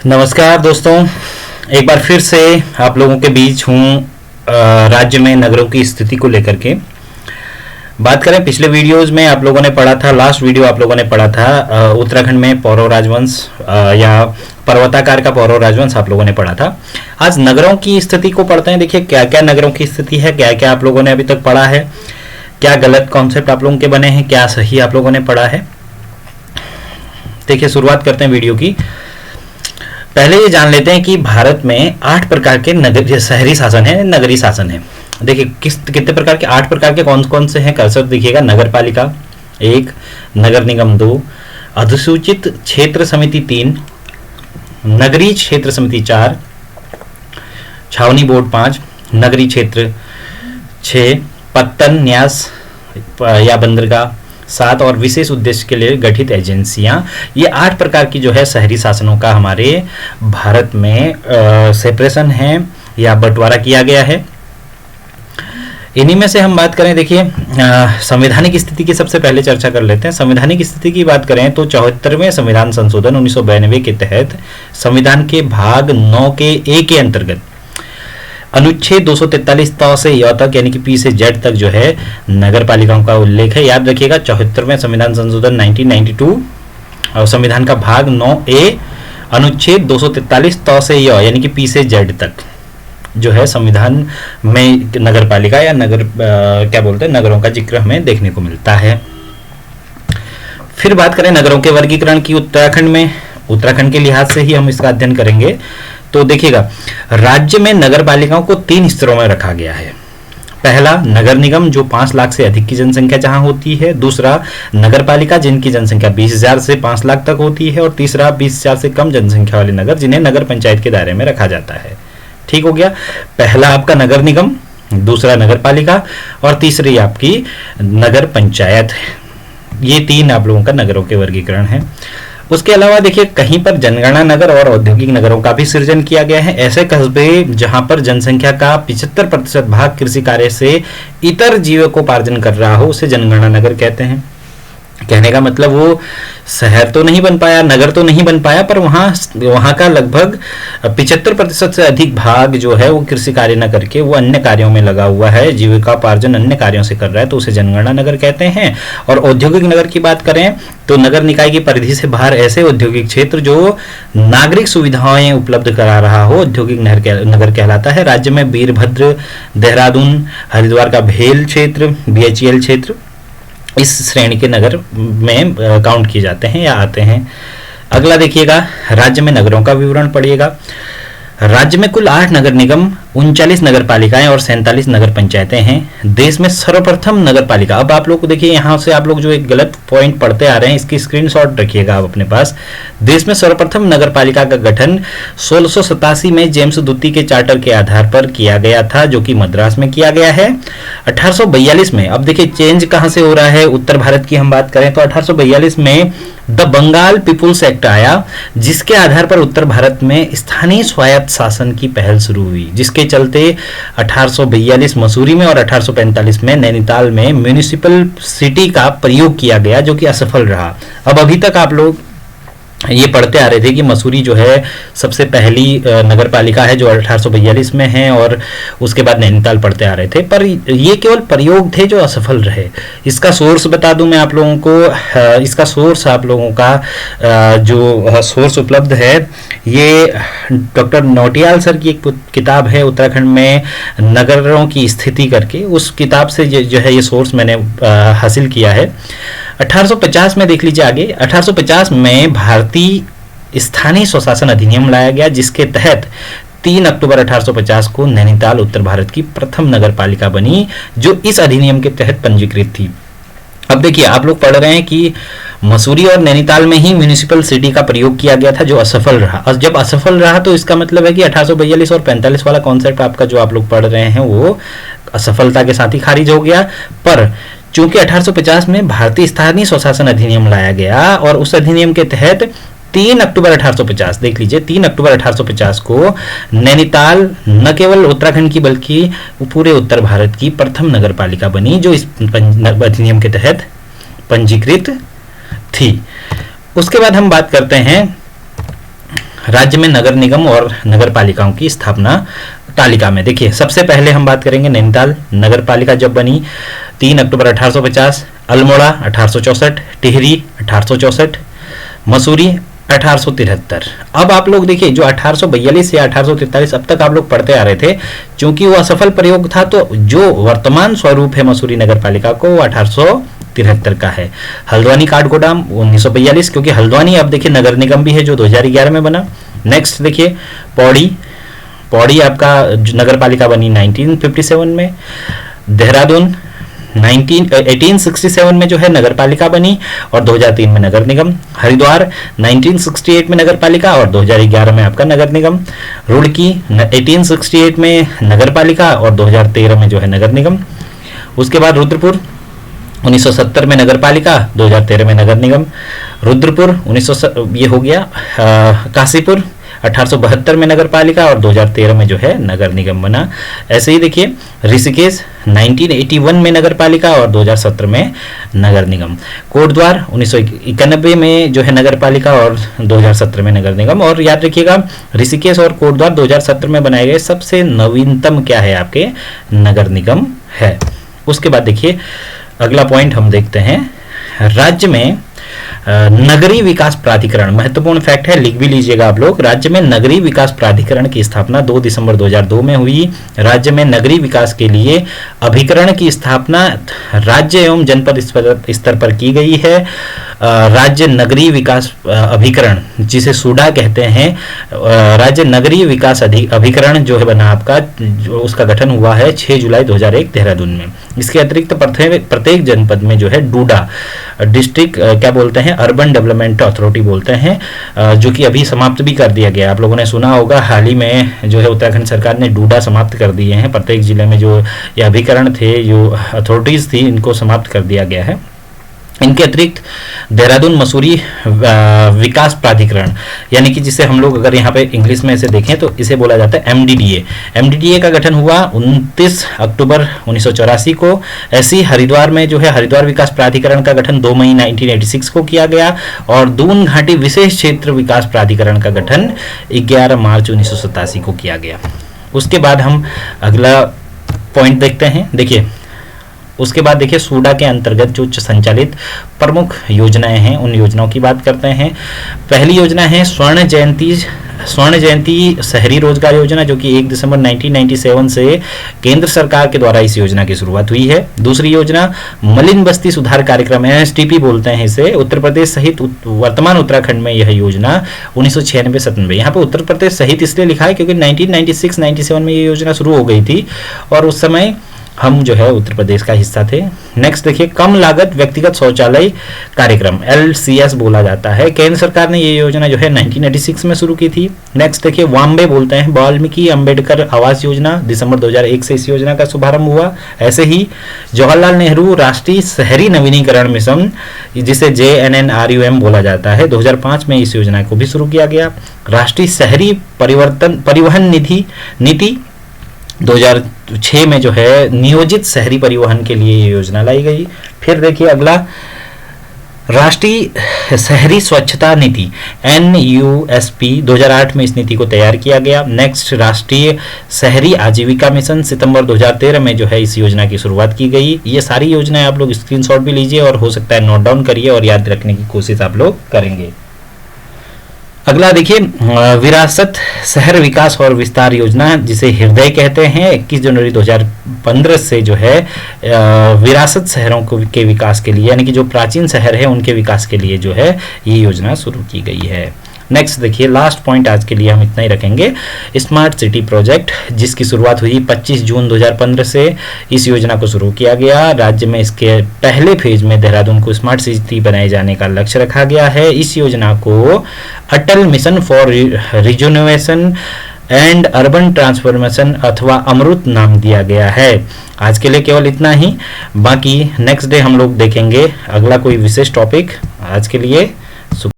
नमस्कार दोस्तों, एक बार फिर से आप लोगों के बीच हूँ। राज्य में नगरों की स्थिति को लेकर के बात करें। पिछले वीडियोस में आप लोगों ने पढ़ा था, लास्ट वीडियो आप लोगों ने पढ़ा था उत्तराखंड में पौरव राजवंश या पर्वताकार का पौरव राजवंश आप लोगों ने पढ़ा था। आज नगरों की स्थिति को पढ़ते हैं। देखिए क्या क्या नगरों की स्थिति है, क्या क्या आप लोगों ने अभी तक पढ़ा है, क्या गलत कॉन्सेप्ट आप लोगों के बने हैं, क्या सही आप लोगों ने पढ़ा है। देखिए शुरुआत करते हैं वीडियो की। पहले ये जान लेते हैं कि भारत में 8 प्रकार के नगर शहरी शासन है, नगरीय शासन है। देखिए कितने प्रकार के, 8 प्रकार के कौन कौन से हैं, कर्सर दिखिएगा। नगर पालिका 1, नगर निगम 2, अधिसूचित क्षेत्र समिति 3, नगरीय क्षेत्र समिति 4, छावनी बोर्ड 5, नगरीय क्षेत्र 6, पत्तन न्यास या बंदरगाह 7 और विशेष उद्देश्य के लिए गठित एजेंसियां। ये 8 प्रकार की जो है शहरी शासनों का हमारे भारत में सेपरेशन है या बंटवारा किया गया है। इन्हीं में से हम बात करें, देखिए संवैधानिक स्थिति की सबसे पहले चर्चा कर लेते हैं। संवैधानिक स्थिति की बात करें तो 74वें संविधान संशोधन 1992 के तहत संविधान के भाग 9 के ए के अंतर्गत अनुच्छेद 243 त से य तक यानी कि पी से जेड तक जो है नगर पालिकाओं का उल्लेख है। याद रखिएगा 74वें संविधान संशोधन 1992 और संविधान का भाग 9 ए अनुच्छेद 243 त से य यानी कि पी से जेड तक जो है संविधान में नगर पालिका या नगर क्या बोलते हैं नगरों का जिक्र हमें देखने को मिलता है। फिर बात करें नगरों के वर्गीकरण की उत्तराखंड के लिहाज से ही हम इसका अध्ययन करेंगे। तो देखिएगा राज्य में नगर पालिकाओं को 3 स्तरों में रखा गया है। पहला नगर निगम जो 5 लाख से अधिक की जनसंख्या जहां होती है, दूसरा नगर पालिका जिनकी जनसंख्या 20,000 से 5 लाख तक होती है, और तीसरा 20,000 से कम जनसंख्या वाले नगर जिन्हें नगर पंचायत के दायरे में रखा जाता है। ठीक हो गया। पहला आपका नगर निगम, दूसरा नगर पालिका और तीसरी आपकी नगर पंचायत। ये 3 आप लोगों का नगरों के वर्गीकरण है। उसके अलावा देखिए कहीं पर जनगणना नगर और औद्योगिक नगरों का भी सृजन किया गया है। ऐसे कस्बे जहां पर जनसंख्या का 75% भाग कृषि कार्य से इतर जीविकोपार्जन कर रहा हो उसे जनगणना नगर कहते हैं। कहने का मतलब वो शहर तो नहीं बन पाया, नगर तो नहीं बन पाया, पर वहाँ का लगभग 75% से अधिक भाग जो है वो कृषि कार्य न करके वो अन्य कार्यों में लगा हुआ है, जीविकापार्जन अन्य कार्यों से कर रहा है, तो उसे जनगणना नगर कहते हैं। और औद्योगिक नगर की बात करें तो नगर निकाय की परिधि से बाहर ऐसे औद्योगिक क्षेत्र जो नागरिक सुविधाएं उपलब्ध करा रहा हो औद्योगिक नगर कहलाता है। राज्य में वीरभद्र, देहरादून, हरिद्वार का भेल क्षेत्र, BHEL क्षेत्र इस श्रेणी के नगर में काउंट किए जाते हैं या आते हैं। अगला देखिएगा राज्य में नगरों का विवरण पढ़िएगा। राज्य में कुल 8 नगर निगम, 39 नगर पालिकाएं और 47 नगर पंचायतें हैं। देश में सर्वप्रथम नगर पालिका, अब आप लोग को देखिए यहाँ से आप लोग जो एक गलत पॉइंट पढ़ते आ रहे हैं इसकी स्क्रीनशॉट रखिएगा आप अपने पास। देश में सर्वप्रथम नगर पालिका का गठन 1687 में जेम्स द्वितीय के चार्टर के आधार पर किया गया था, जो कि मद्रास में किया गया है। 1842 में, अब देखिए चेंज कहाँ से हो रहा है, उत्तर भारत की हम बात करें तो 1842 में द बंगाल पीपुल्स एक्ट आया, जिसके आधार पर उत्तर भारत में स्थानीय स्वायत्त शासन की पहल शुरू हुई, जिसके चलते 1842 मसूरी में और 1845 में नैनीताल में म्यूनिसिपल सिटी का प्रयोग किया गया, जो कि असफल रहा। अब अभी तक आप लोग ये पढ़ते आ रहे थे कि मसूरी जो है सबसे पहली नगर पालिका है जो 1842 में है, और उसके बाद नैनीताल पढ़ते आ रहे थे, पर ये केवल प्रयोग थे जो असफल रहे। इसका सोर्स बता दूं मैं आप लोगों को, इसका सोर्स आप लोगों का जो सोर्स उपलब्ध है ये डॉक्टर नौटियाल सर की एक किताब है उत्तराखंड में नगरों की स्थिति करके, उस किताब से जो है ये सोर्स मैंने हासिल किया है। 1850 में देख लीजिए आगे, 1850 में भारतीय स्थानीय स्वशासन अधिनियम लाया गया, जिसके तहत 3 अक्टूबर 1850 को नैनीताल उत्तर भारत की प्रथम नगर पालिका बनी, जो इस अधिनियम के तहत पंजीकृत थी। अब देखिए आप लोग पढ़ रहे हैं कि मसूरी और नैनीताल में ही म्यूनिसिपल सिटी का प्रयोग किया गया था जो असफल रहा, और जब असफल रहा तो इसका मतलब है कि 1842 और 45 वाला कॉन्सेप्ट आपका जो आप लोग पढ़ रहे हैं वो असफलता के साथ ही खारिज हो गया। पर चूंकि 1850 में भारतीय स्थानीय स्वशासन अधिनियम लाया गया और उस अधिनियम के तहत 3 अक्टूबर 1850, देख लीजिए 3 अक्टूबर 1850 को नैनीताल न केवल उत्तराखंड की बल्कि पूरे उत्तर भारत की प्रथम नगर पालिका बनी, जो इस अधिनियम के तहत पंजीकृत थी। उसके बाद हम बात करते हैं राज्य में नगर निगम और नगर पालिकाओं की स्थापना तालिका में देखिए, सबसे पहले हम बात करेंगे नैनीताल नगर पालिका जब बनी 3 अक्टूबर 1850, अल्मोड़ा 1864, टिहरी 1864, मसूरी 1873। अब आप लोग देखिए जो 1842 या 1843 अब तक आप लोग पढ़ते आ रहे थे, क्योंकि वो असफल प्रयोग था, तो जो वर्तमान स्वरूप है मसूरी नगर पालिका को वो 1873 का है। हल्द्वानी काठगोदाम 1942, क्योंकि हल्द्वानी अब देखिए नगर निगम भी है जो 2011 में बना। नेक्स्ट देखिए पौड़ी आपका नगर पालिका बनी 1957 में। देहरादून 1867 में जो है नगर पालिका बनी और 2003 में नगर निगम। हरिद्वार 1968 में नगर पालिका और 2011 में आपका नगर निगम। रुड़की 1868 में नगर पालिका और 2013 में जो है नगर निगम। उसके बाद रुद्रपुर 1970 में नगर पालिका, 2013 में नगर निगम। रुद्रपुर 1900 ये हो गया। काशीपुर 1872 में नगर पालिका और 2013 में जो है नगर निगम बना। ऐसे ही देखिए ऋषिकेश 1981 में नगर पालिका और 2017 में नगर निगम। कोटद्वार 1991 में जो है नगर पालिका और 2017 में नगर निगम। और याद रखिएगा ऋषिकेश और कोटद्वार 2017 में बनाए गए सबसे नवीनतम क्या है, आपके नगर निगम है। उसके बाद देखिए अगला पॉइंट हम देखते हैं, राज्य में नगरीय विकास प्राधिकरण, महत्वपूर्ण फैक्ट है, लिख भी लीजिएगा आप लोग। राज्य में नगरीय विकास प्राधिकरण की स्थापना 2 दिसंबर 2002 में हुई। राज्य में नगरीय विकास के लिए अभिकरण की स्थापना राज्य एवं जनपद स्तर पर की गई है। राज्य नगरीय विकास अभिकरण, जिसे सूडा कहते हैं, राज्य नगरीय विकास अभिकरण जो है बना आपका, जो उसका गठन हुआ है 6 जुलाई 2001 देहरादून में। इसके अतिरिक्त प्रत्येक जनपद में जो है डूडा डिस्ट्रिक्ट क्या बोलते हैं, अर्बन डेवलपमेंट अथॉरिटी बोलते हैं, जो कि अभी समाप्त भी कर दिया गया। आप लोगों ने सुना होगा हाल ही में जो है उत्तराखंड सरकार ने डूडा समाप्त कर दिए हैं। प्रत्येक जिले में जो ये अभिकरण थे, जो अथॉरिटीज थी, इनको समाप्त कर दिया गया है। इनके अतिरिक्त देहरादून मसूरी विकास प्राधिकरण, यानी कि जिसे हम लोग अगर यहाँ पे इंग्लिश में इसे देखें तो इसे बोला जाता है एमडीडीए। एमडीडीए का गठन हुआ 29 अक्टूबर 1984 को। ऐसे ही हरिद्वार में जो है हरिद्वार विकास प्राधिकरण का गठन 2 मई 1986 को किया गया और दून घाटी विशेष क्षेत्र विकास प्राधिकरण का गठन 11 मार्च 1987 को किया गया। उसके बाद हम अगला पॉइंट देखते हैं। देखिए उसके बाद देखिए सूडा के अंतर्गत जो संचालित प्रमुख योजनाएं हैं, उन योजनाओं की बात करते हैं। पहली योजना है स्वर्ण जयंती शहरी रोजगार योजना, जो कि 1 दिसंबर 1997 से केंद्र सरकार के द्वारा इस योजना की शुरुआत हुई है। दूसरी योजना मलिन बस्ती सुधार कार्यक्रम, एसटीपी बोलते हैं इसे। उत्तर प्रदेश सहित वर्तमान उत्तराखंड में यह योजना 1996-97, यहाँ पे उत्तर प्रदेश सहित इसलिए लिखा है क्योंकि 1996-97 में ये योजना शुरू हो गई थी और उस समय हम जो है उत्तर प्रदेश का हिस्सा थे। नेक्स्ट देखिए कम लागत व्यक्तिगत शौचालय कार्यक्रम, LCS बोला जाता है। केंद्र सरकार ने ये योजना जो है 1986 में शुरू की थी। नेक्स्ट देखिए वाम्बे बोलते हैं, वाल्मीकि अंबेडकर आवास योजना, दिसंबर 2001 से इस योजना का शुभारंभ हुआ। ऐसे ही जवाहरलाल नेहरू राष्ट्रीय शहरी नवीनीकरण मिशन, जिसे JNNRUM बोला जाता है, 2005 में इस योजना को भी शुरू किया गया। राष्ट्रीय शहरी परिवहन नीति 2006 में जो है नियोजित शहरी परिवहन के लिए ये योजना लाई गई। फिर देखिए अगला राष्ट्रीय शहरी स्वच्छता नीति NUSP, 2008 में इस नीति को तैयार किया गया। नेक्स्ट राष्ट्रीय शहरी आजीविका मिशन, सितंबर 2013 में जो है इस योजना की शुरुआत की गई। ये सारी योजनाएं आप लोग स्क्रीनशॉट भी लीजिए और हो सकता है नोट डाउन करिए और याद रखने की कोशिश आप लोग करेंगे। अगला देखिए विरासत शहर विकास और विस्तार योजना, जिसे हृदय कहते हैं, 21 जनवरी 2015 से जो है विरासत शहरों के विकास के लिए, यानी कि जो प्राचीन शहर है उनके विकास के लिए जो है ये योजना शुरू की गई है। नेक्स्ट देखिए लास्ट पॉइंट आज के लिए हम इतना ही रखेंगे, स्मार्ट सिटी प्रोजेक्ट, जिसकी शुरुआत हुई 25 जून 2015 से इस योजना को शुरू किया गया। राज्य में इसके पहले फेज में देहरादून को स्मार्ट सिटी बनाए जाने का लक्ष्य रखा गया है। इस योजना को Atal mission for rejuvenation and urban transformation अथवा अमृत नाम दिया गया है। आज के लिए केवल इतना ही, बाकी नेक्स्ट डे हम लोग देखेंगे अगला कोई विशेष टॉपिक। आज के लिए